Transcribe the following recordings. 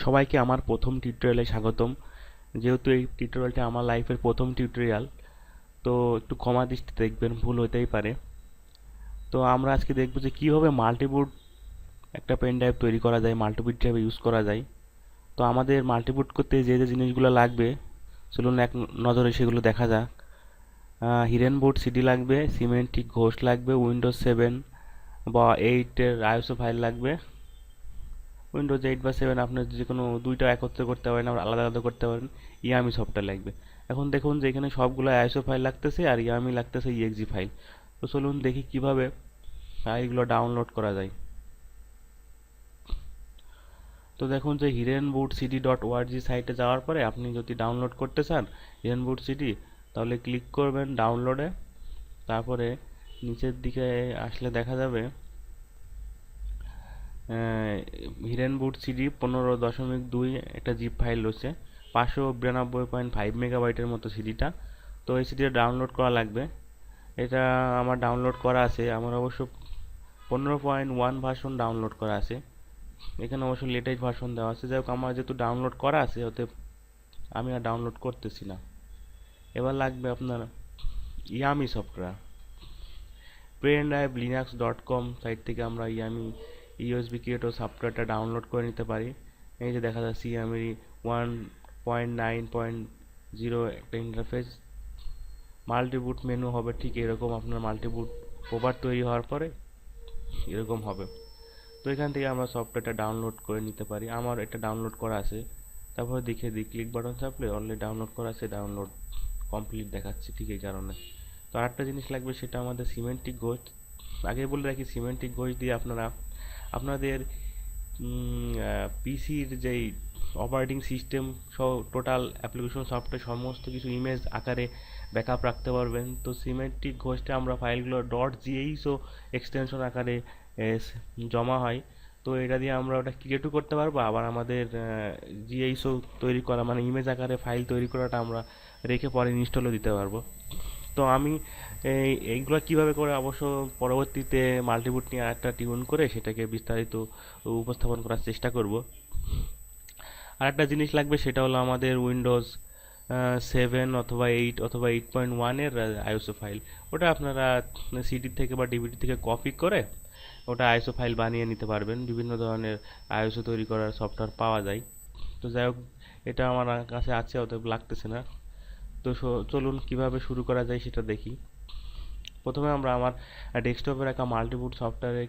সবাইকে আমার প্রথম টিউটোরিয়ালে স্বাগতম। যেহেতু এই টিউটোরিয়ালটা আমার লাইফের প্রথম টিউটোরিয়াল, তো একটু ক্ষমা দৃষ্টিতে দেখবেন, ভুল হতেই পারে। তো আমরা আজকে দেখব যে কীভাবে মাল্টিবুট একটা পেন ড্রাইভ তৈরি করা যায়, মাল্টিবুট ড্রাইভ ইউজ করা যায়। তো আমাদের মাল্টিবুট করতে যে যে জিনিসগুলো লাগবে, চলুন এক নজরে সেগুলো দেখা যাক। হিরেন বুট সিডি লাগবে, সিমেন্টিক ঘোষ লাগবে, উইন্ডোজ 7 বা 8-এর আইএসও ফাইল লাগবে। উইন্ডোজ 8 বা 7 আপনার যে কোনো দুইটা একত্রে করতে পারেন, আবার আলাদা আলাদা করতে পারেন। ইয়ামি সফটওয়্যার লাগবে। এখন দেখুন যে এখানে সবগুলো আইএসও ফাইল লাগতেছে আর ইয়ামি লাগতেছে ইএক্সি ফাইল। তো চলুন দেখি কিভাবে ফাইলগুলো ডাউনলোড করা যায়। তো দেখুন যে hirenbootcd.org সাইটে যাওয়ার পরে আপনি যদি ডাউনলোড করতে চান হিরেনবুট সিডি, তাহলে ক্লিক করবেন ডাউনলোডে। তারপরে নিচের দিকে আসলে দেখা যাবে হিরেনবুট সিডি 15.2 একটা জিপ ফাইল রয়েছে, 592.5 মেগাবাইটের মতো সিডিটা। তো এই সিডিটা ডাউনলোড করা লাগবে। এটা আমার ডাউনলোড করা আছে, আমার অবশ্য 15.1 ভার্সন ডাউনলোড করা আছে। এখানে অবশ্য লেটেস্ট ভার্সন দেওয়া আছে। যাই হোক, আমার যেহেতু ডাউনলোড করা আছে, ওতে আমি আর ডাউনলোড করতেছি না। এবার লাগবে আপনার ইয়ামি সফটওয়্যার। pendrivelinux.com সাইট থেকে আমরা ইয়ামি ইউএসবি ক্রিয়েটর সফটওয়্যারটা ডাউনলোড করে নিতে পারি। এই যে দেখা যাচ্ছে ইয়ামি 1.9.0 একটা ইন্টারফেস। মাল্টিবুট মেনু হবে ঠিক এরকম, আপনার মাল্টিবুট প্রপার তৈরি হওয়ার পরে এরকম হবে। তো এখান থেকে আমরা সফটওয়্যারটা ডাউনলোড করে নিতে পারি। আমার এটা ডাউনলোড করা আছে। তারপরে দেখে দিই, ক্লিক বাটন চাপলে অলরেডি ডাউনলোড করা আছে, ডাউনলোড কমপ্লিট দেখাচ্ছে ঠিক এই কারণে। তো আরেকটা জিনিস লাগবে, সেটা আমাদের সিমেন্টিক ঘোষ। আগে বলে রাখি, সিমেন্টিক ঘোষ দিয়ে আপনারা আপনাদের পিসির যেই অপারেটিং সিস্টেম সহ টোটাল অ্যাপ্লিকেশন সফটওয়্যার সমস্ত কিছু ইমেজ আকারে ব্যাকআপ রাখতে পারবেন। তো সিমেন্টিক ঘোষটা আমরা ফাইলগুলো .geiso এক্সটেনশন আকারে জমা হয়। তো এটা দিয়ে আমরা ওটা ক্রিয়েটও করতে পারবো, আবার আমাদের জিএইসও তৈরি করা মানে ইমেজ আকারে ফাইল তৈরি করাটা আমরা রেখে পরে ইনস্টলও দিতে পারবো। তো আমি এইগুলো কিভাবে করে অবশ্য পরবর্তীতে মাল্টিবুট নিয়ে একটা টিউন করে সেটাকে বিস্তারিত উপস্থাপন করার চেষ্টা করব। আর একটা জিনিস লাগবে, সেটা হলো আমাদের উইন্ডোজ 7 অথবা 8 অথবা 8.1-এর আইএসও ফাইল। ওটা আপনারা সিডি থেকে বা ডিভিডি থেকে কপি করে ওটা আইএসও ফাইল বানিয়ে নিতে পারবেন। বিভিন্ন ধরনের আইএসও তৈরি করার সফটওয়্যার পাওয়া যায়। তো যাই হোক, এটা আমার কাছে আছে, অতএব লাগতেছে না। তো চলুন কিভাবে শুরু করা যায় সেটা দেখি। প্রথমে আমরা আমার ডেস্কটপে রাখা মাল্টিবুট সফটওয়্যারে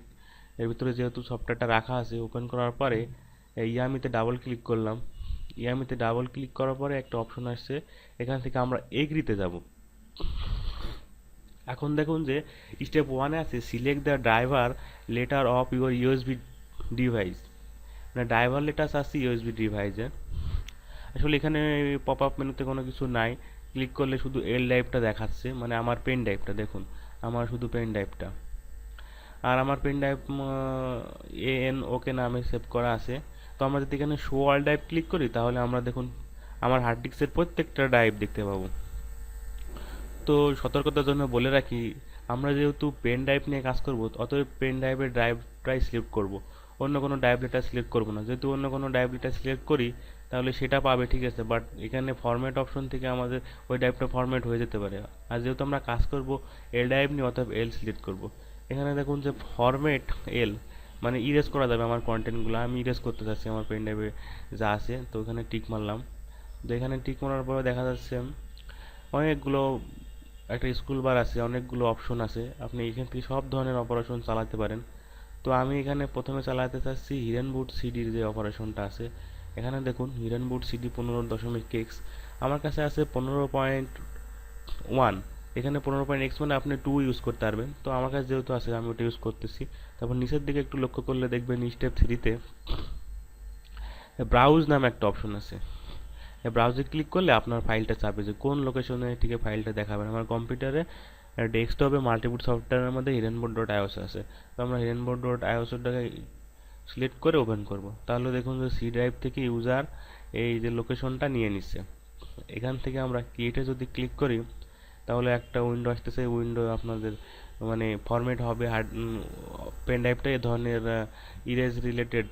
এর ভিতরে যেহেতু সফটওয়্যারটা রাখা আছে, ওপেন করার পরে ইয়ামিতে ডাবল ক্লিক করলাম। ইয়ামিতে ডাবল ক্লিক করার পরে একটা অপশন আসছে, এখান থেকে আমরা এগ্রিতে যাব। এখন দেখুন যে স্টেপ 1-এ আছে select the driver letter of your USB device, মানে ড্রাইভার লেটার আসছে ইউএসবি ডিভাইসের। আসলে এখানে পপ আপ মেনুতে কোনো কিছু নাই, ক্লিক করলে শুধু এল ড্রাইভটা দেখাচ্ছে, মানে আমার পেন ড্রাইভটা দেখুন, আমার শুধু পেন ড্রাইভটা। আর আমার পেন ড্রাইভ ওকে নামে সেভ করা আছে। তো আমরা যদি এখানে শো অল ড্রাইভ ক্লিক করি, তাহলে আমরা দেখুন আমার হার্ড ডিস্কের প্রত্যেকটা ড্রাইভ দেখতে পাবো। তো সতর্কতার জন্য বলে রাখি, আমরা যেহেতু পেন ড্রাইভ নিয়ে কাজ করব, অতএব পেন ড্রাইভের ড্রাইভটাই সিলেক্ট করব, অন্য কোনো ড্রাইভ লেটার সিলেক্ট করব না। যেহেতু অন্য কোনো ড্রাইভ লেটার সিলেক্ট করি, তাহলে সেটা পাবে, ঠিক আছে, বাট এখানে ফরম্যাট অপশন থেকে আমাদের ওই ড্রাইভটা ফরম্যাট হয়ে যেতে পারে। আর যেহেতু আমরা কাজ করব এল ড্রাইভ নিয়ে, অতএব এল সিলেক্ট করব। এখানে দেখুন যে ফরম্যাট এল মানে ইরেজ করা যাবে আমার কন্টেন্টগুলো, আমি ইরেজ করতে চাচ্ছি আমার পেন ড্রাইভে যা আছে। তো এখানে টিক মারলাম। তো এখানে টিক মারার পরে দেখা যাচ্ছে অনেকগুলো একটা স্কুল বার আছে, অনেকগুলো অপশন আছে, আপনি এখান থেকে সব ধরনের অপারেশন চালাতে পারেন। তো আমি এখানে প্রথমে চালাতে চাচ্ছি হিরেনবুট সিডির যে অপারেশনটা আছে। এখানে দেখুন হিরেনবুট সিডি 15.x, আমার কাছে আছে 15.1। এখানে 15.x মানে আপনি 2 ইউজ করতে পারবেন। তো আমার কাছে যেহেতু আছে আমি ওটা ইউজ করতেছি। তারপর নিচের দিকে একটু লক্ষ্য করলে দেখবেন স্টেপ 3-তে ব্রাউজ নামে একটা অপশন আছে। ব্রাউজে ক্লিক করলে আপনার ফাইলটা চাবে যে কোন লোকেশনে থেকে ফাইলটা দেখাবেন। আমার কম্পিউটারে ডেস্কটপে মাল্টিবুট সফটওয়্যারের মধ্যে hirenboot.ios আছে। তো আমরা hirenboot.ios-টাকে সিলেক্ট করে ওপেন করব। তাহলে দেখুন যে সি ড্রাইভ থেকে ইউজার এই যে লোকেশনটা নিয়ে নিচ্ছে। এখান থেকে আমরা ক্রিয়েটে যদি ক্লিক করি, তাহলে একটা উইন্ডো আসতেছে। উইন্ডো আপনাদের মানে ফরম্যাট হবে, হার্ড পেন ড্রাইভটা এই ধরনের ইরেজ রিলেটেড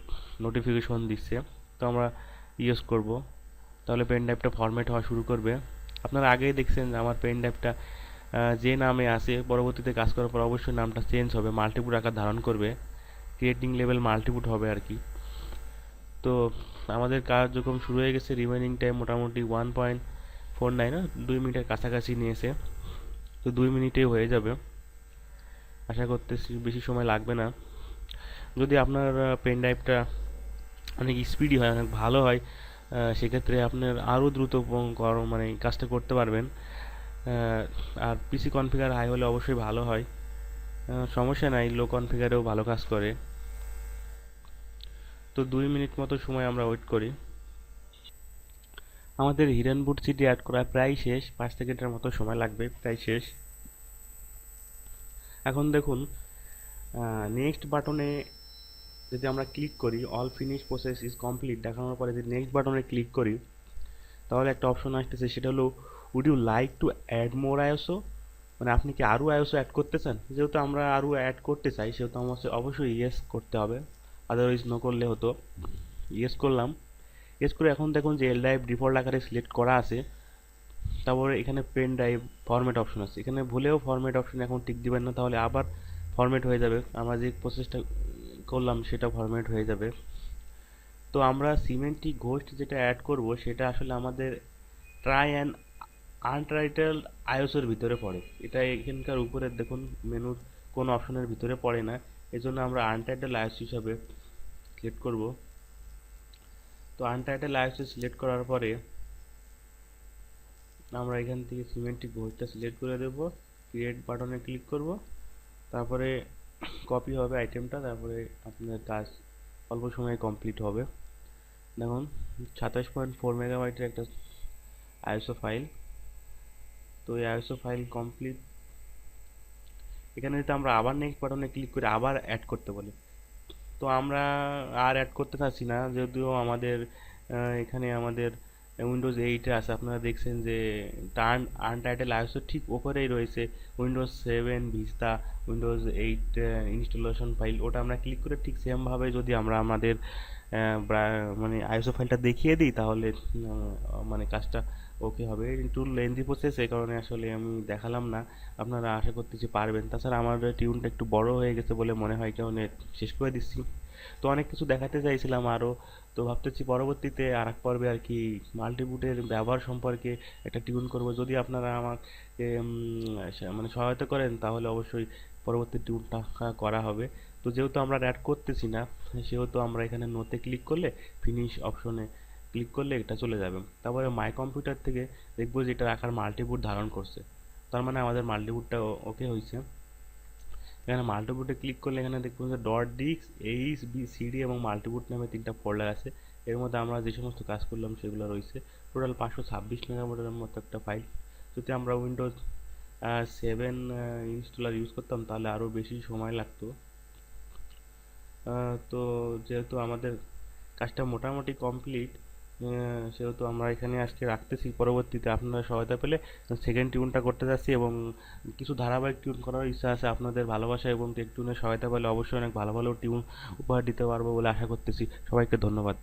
নোটিফিকেশন দিচ্ছে। তো আমরা ইউজ করব, তাহলে পেন ড্রাইভটা ফরম্যাট হওয়া শুরু করবে। আপনারা আগেই দেখছেন যে আমার পেন ড্রাইভটা যে নামে আছে পরবর্তীতে কাজ করার পর অবশ্যই নামটা চেঞ্জ হবে, মাল্টিপুট আকার ধারণ করবে, ক্রিয়েটিং লেভেল মাল্টিপুট হবে আর কি। তো আমাদের কার্যক্রম শুরু হয়ে গেছে। রিমেনিং টাইম মোটামুটি 1.49, 2 মিনিটের কাছাকাছি নিয়েছে। তো 2 মিনিটেই হয়ে যাবে, আশা করতেছি বেশি সময় লাগবে না। যদি আপনার পেন ড্রাইভটা অনেক স্পিডি হয়, অনেক ভালো হয়, সেক্ষেত্রে আপনার আরও দ্রুত মানে কাজটা করতে পারবেন। আর পিসি কনফিগার হাই হলে অবশ্যই ভালো হয়, সমস্যা নাই, লো কনফিগারেও ভালো কাজ করে। তো 2 মিনিট মতো সময় আমরা ওয়েট করি। আমাদের হিডেন বুট সিটি অ্যাড করা প্রায় শেষ, 5 সেকেন্ডের মতো সময় লাগবে, প্রায় শেষ। এখন দেখুন নেক্সট বাটনে যদি আমরা ক্লিক করি, all finish process is complete দেখানোর পরে যদি নেক্সট বাটনে ক্লিক করি, তাহলে একটা অপশন আসতেছে, সেটা হলো would you like to add more IOUs, মানে আপনি কি আরও আইওসো অ্যাড করতে চান। যেহেতু আমরা আরও অ্যাড করতে চাই সেহেতু আমাকে অবশ্যই ইয়েস করতে হবে, আদারওয়াইজ নো করলে হতো। ইয়েস করলাম। ইয়েস করে এখন দেখুন যে এল ড্রাইভ ডিফল্ট আকারে সিলেক্ট করা আছে। তারপরে এখানে পেন ড্রাইভ ফরম্যাট অপশন আছে, এখানে ভুলেও ফরম্যাট অপশন এখন টিক দিবেন না, তাহলে আবার ফরম্যাট হয়ে যাবে, আমরা যে প্রসেসটা করলাম সেটা ফরম্যাট হয়ে যাবে। তো আমরা সিমেন্টিক ঘোস্ট যেটা অ্যাড করব সেটা আসলে আমাদের ট্রাই অ্যান্ড আনটাইটেলড আইওসের ভিতরে পড়ে। এটা এখানকার উপরে দেখুন মেনুর কোন অপশনের ভিতরে পড়ে না, এজন্য আমরা আনটাইটেলড আইওস হিসাবে সিলেক্ট করব। তো আনটাইটেলড আইওস সিলেক্ট করার পরে আমরা এখান থেকে সিমেন্টিক ঘোস্টটা সিলেক্ট করে দেব, ক্রিয়েট বাটনে ক্লিক করব, তারপরে কপি হবে আইটেমটা, তারপরে আপনার কাজ অল্প সময়ে কমপ্লিট হবে। দেখুন 27.4 মেগাবাইটের একটা আইএসও ফাইল। তো এই আইএসও ফাইল কমপ্লিট। এখানে যদি আমরা আবার নেক্সট বাটনে ক্লিক করে আবার অ্যাড করতে বলি, তো আমরা আর অ্যাড করতে চাচ্ছি না, যদিও আমাদের এখানে আমাদের উইন্ডোজ 8 আছে, আপনারা দেখছেন যে টার্ন আনটাইটেল আইওএস ঠিক ওপরেই রয়েছে Windows 7 vista Windows 8 installation file, ওটা আমরা ক্লিক করে ঠিক সেমভাবে যদি আমরা আমাদের মানে আইএসও ফাইলটা দেখিয়ে দিই, তাহলে মানে কাজটা ওকে হবে। একটু লেন্দি প্রসেস, এই কারণে আসলে আমি দেখালাম না, আপনারা আশা করতেছি পারবেন। তাছাড়া আমার টিউনটা একটু বড় হয়ে গেছে বলে মনে হয়, কারণে শেষ করে দিচ্ছি। তো অনেক কিছু দেখাতে চাইছিলাম আরও, তো ভাবতেছি পরবর্তীতে আর এক পর্বে আর কি মাল্টিবুটের ব্যবহার সম্পর্কে একটা টিউন করব। যদি আপনারা আমাকে মানে সহায়তা করেন তাহলে অবশ্যই পরবর্তী টিউনটা করা হবে। তো যেহেতু আমরা অ্যাড করতেছি না, সেহেতু আমরা এখানে নোতে ক্লিক করলে ফিনিশ অপশনে ক্লিক করলে এটা চলে যাবে। তারপরে মাই কম্পিউটার থেকে দেখবো যে এটার আকার মাল্টিবুট ধারণ করছে, তার মানে আমাদের মাল্টিবুটটা ওকে হয়েছে। এখানে মাল্টিবুটে ক্লিক করলে এখানে দেখবো যে dot disk, H B CD এবং মাল্টিবুট নামে 3টা ফোল্ডার আছে। এর মধ্যে আমরা যে সমস্ত কাজ করলাম সেগুলো রয়েছে। টোটাল 526 মেগাবাইটের মতো একটা ফাইল। যদি আমরা উইন্ডোজ 7 ইনস্টলার ইউজ করতাম তাহলে আরও বেশি সময় লাগতো। তো যেহেতু আমাদের কাজটা মোটামুটি কমপ্লিট, সেহেতু আমরা এখানে আজকে রাখতেছি। পরবর্তীতে আপনারা সহায়তা পেলে সেকেন্ড টিউনটা করতে যাচ্ছি, এবং কিছু ধারাবাহিক টিউন করার ইচ্ছা আছে। আপনাদের ভালোবাসা এবং টেক টিউনের সহায়তা পেলে অবশ্যই অনেক ভালো ভালো টিউন উপহার দিতে পারবো বলে আশা করতেছি। সবাইকে ধন্যবাদ।